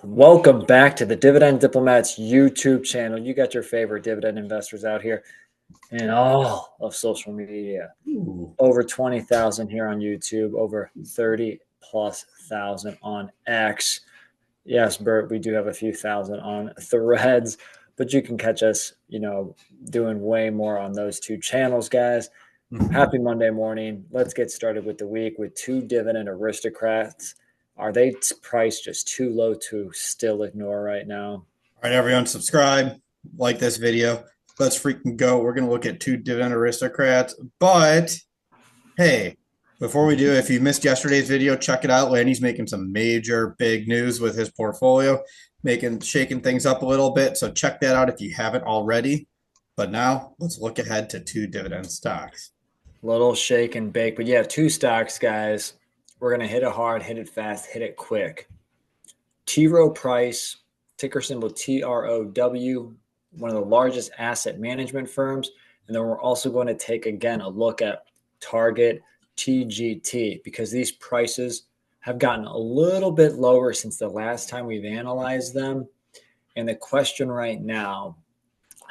Welcome back to the Dividend Diplomats YouTube channel. You got your favorite dividend investors out here in all of social media. Ooh. Over 20,000 here on YouTube, over 30 plus thousand on X. Yes, Bert, we do have a few thousand on Threads, but you can catch us, doing way more on those two channels, guys. Happy Monday morning. Let's get started with the week with two Dividend Aristocrats. Are they priced just too low to still ignore right now? All right, everyone, subscribe, like this video. Let's freaking go. We're going to look at two Dividend Aristocrats. But hey, before we do, if you missed yesterday's video, check it out. Lanny's making some major big news with his portfolio, shaking things up a little bit. So check that out if you haven't already. But now let's look ahead to two dividend stocks. Little shake and bake, but yeah, two stocks, guys. We're going to hit it hard, hit it fast, hit it quick. T. Rowe Price, ticker symbol TROW, one of the largest asset management firms. And then we're also going to take, again, a look at Target TGT because these prices have gotten a little bit lower since the last time we've analyzed them. And the question right now,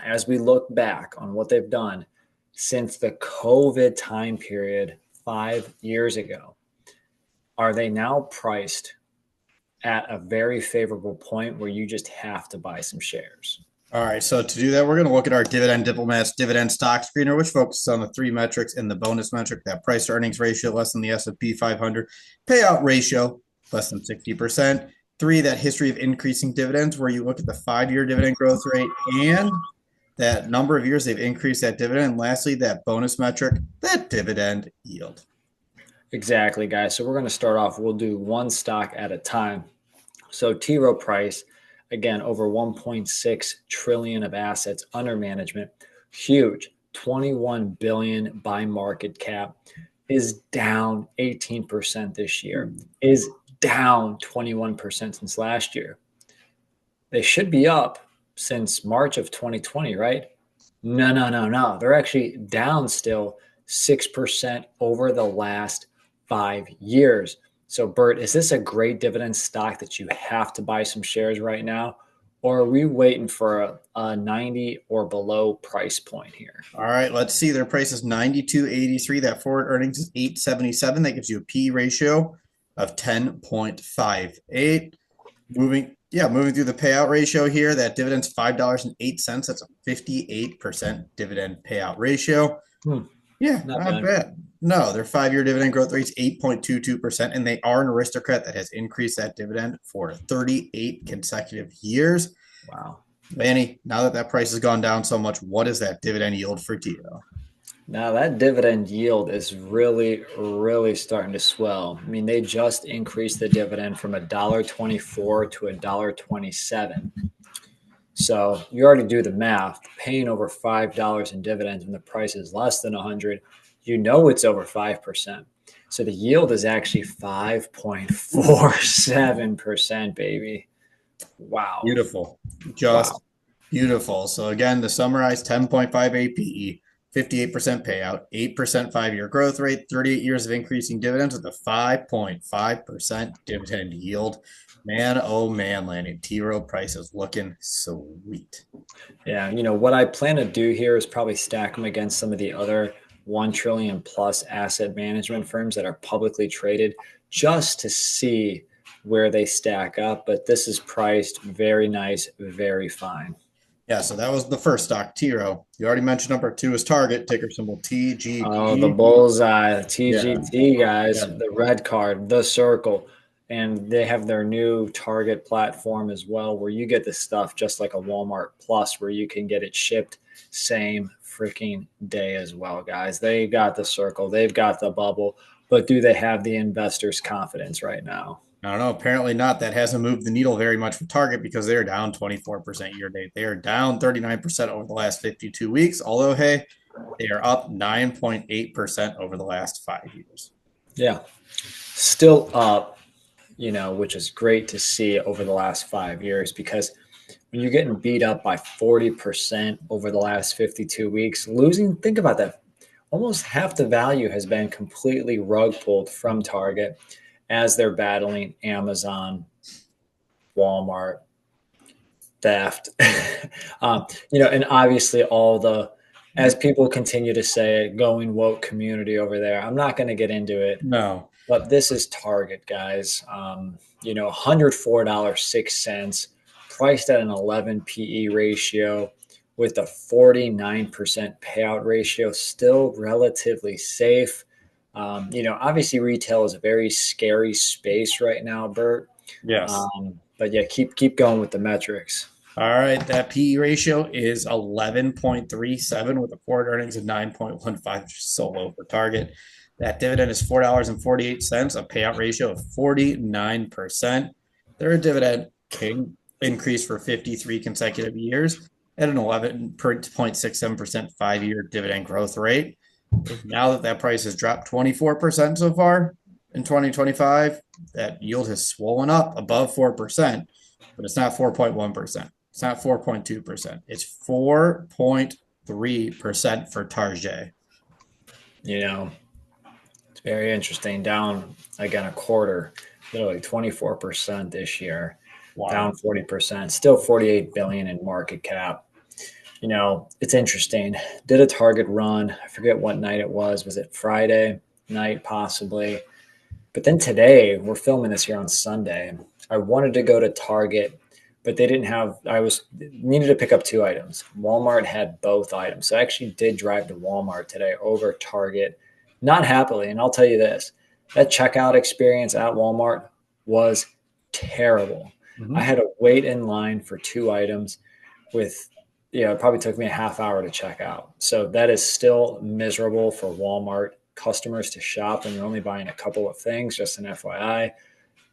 as we look back on what they've done since the COVID time period 5 years ago, are they now priced at a very favorable point where you just have to buy some shares? All right, so to do that, we're going to look at our Dividend Diplomats dividend stock screener, which focuses on the three metrics in the bonus metric: that price to earnings ratio less than the S&P 500, payout ratio less than 60%, three, that history of increasing dividends, where you look at the 5-year dividend growth rate and that number of years they've increased that dividend. And lastly, that bonus metric, that dividend yield. Exactly, guys. So we're going to start off. We'll do one stock at a time. So T. Rowe Price, again, over 1.6 trillion of assets under management, huge, 21 billion by market cap, is down 18% this year, is down 21% since last year. They should be up since March of 2020, right? No. They're actually down still 6% over the last 5 years. So, Bert, is this a great dividend stock that you have to buy some shares right now? Or are we waiting for a 90 or below price point here? All right, let's see. Their price is 92.83. That forward earnings is 8.77. That gives you a P ratio of 10.58. Moving through the payout ratio here, that dividend's $5.08. That's a 58% dividend payout ratio. Yeah, not bad. No, their 5-year dividend growth rate is 8.22%, and they are an aristocrat that has increased that dividend for 38 consecutive years. Wow. Lanny, now that price has gone down so much, what is that dividend yield for TO? Now that dividend yield is really, really starting to swell. I mean, they just increased the dividend from $1.24 to $1.27. So you already do the math. Paying over $5 in dividends when the price is less than 100, you know it's over 5%. So the yield is actually 5.47%, baby. Wow. Beautiful. Just beautiful. So again, to summarize, 10.58 PE, 58% payout, 8% 5-year growth rate, 38 years of increasing dividends with a 5.5% dividend yield. Man, oh man, Lanny, T. Rowe Price is looking sweet. Yeah, what I plan to do here is probably stack them against some of the other 1 trillion plus asset management firms that are publicly traded just to see where they stack up. But this is priced very nice, very fine. Yeah, so that was the first stock, T. Rowe. You already mentioned number 2 is Target, ticker symbol TGT. Oh, the bullseye, TGT, Yeah. guys, Yeah. the red card, the circle. And they have their new Target platform as well, where you get the stuff just like a Walmart Plus, where you can get it shipped same freaking day as well, guys. They got the circle, they've got the bubble, but do they have the investors' confidence right now? I don't know. Apparently not. That hasn't moved the needle very much for Target because they're down 24% year to date. They are down 39% over the last 52 weeks. Although, hey, they are up 9.8% over the last 5 years. Yeah, still up, which is great to see over the last 5 years, because when you're getting beat up by 40% over the last 52 weeks, losing, think about that. Almost half the value has been completely rug pulled from Target as they're battling Amazon, Walmart, theft. And obviously as people continue to say it, going woke community over there. I'm not going to get into it, No. but this is Target, guys. $104.06, priced at an 11 PE ratio with a 49% payout ratio, still relatively safe. Obviously retail is a very scary space right now, Bert. Yes. But yeah, keep going with the metrics. All right, that PE ratio is 11.37 with a forward earnings of 9.15, which is so low for Target. That dividend is $4.48, a payout ratio of 49%. They're a dividend king, increase for 53 consecutive years at an 11.67% 5-year dividend growth rate. Now that price has dropped 24% so far in 2025, that yield has swollen up above 4%, but it's not 4.1%. It's not 4.2%. It's 4.3% for Target. It's very interesting. Down again a quarter, literally 24% this year, Wow. down 40%, still 48 billion in market cap. It's interesting. Did a Target run. I forget what night it was. Was it Friday night possibly? But then today, we're filming this here on Sunday. I wanted to go to Target, but they didn't have. Needed to pick up 2 items. Walmart had both items, so I actually did drive to Walmart today over Target, not happily. And I'll tell you this: that checkout experience at Walmart was terrible. I had to wait in line for 2 items with. It probably took me a half hour to check out. So that is still miserable for Walmart customers to shop when you're only buying a couple of things, just an FYI.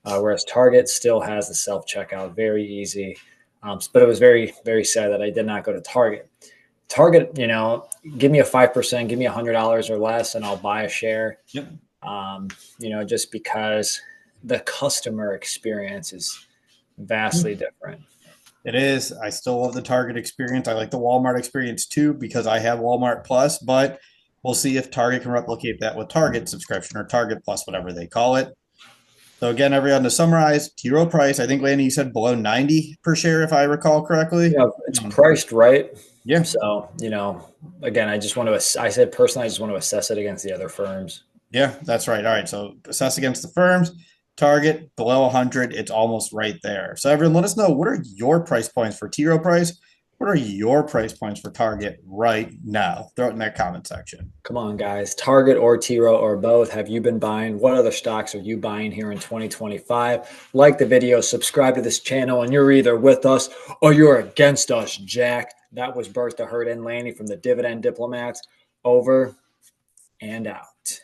Whereas Target still has the self-checkout, very easy. But it was very, very sad that I did not go to Target. Target, give me a 5%, give me $100 or less, and I'll buy a share. Yep. Just because the customer experience is vastly different. It is. I still love the Target experience. I like the Walmart experience too because I have Walmart Plus, but we'll see if Target can replicate that with Target subscription or Target Plus, whatever they call it. So again, everyone, to summarize, T. Rowe Price, I think, Lanny, you said below 90 per share, if I recall correctly. Yeah, it's priced right. Yeah. So, again, I said personally, I just want to assess it against the other firms. Yeah, that's right. All right. So assess against the firms. Target below 100, it's almost right there. So everyone, let us know, what are your price points for T. Rowe Price? What are your price points for Target right now? Throw it in that comment section. Come on, guys. Target or T. Rowe or both. Have you been buying? What other stocks are you buying here in 2025? Like the video, subscribe to this channel, and you're either with us or you're against us, Jack. That was Bert the Herd and Lanny from the Dividend Diplomats. Over and out.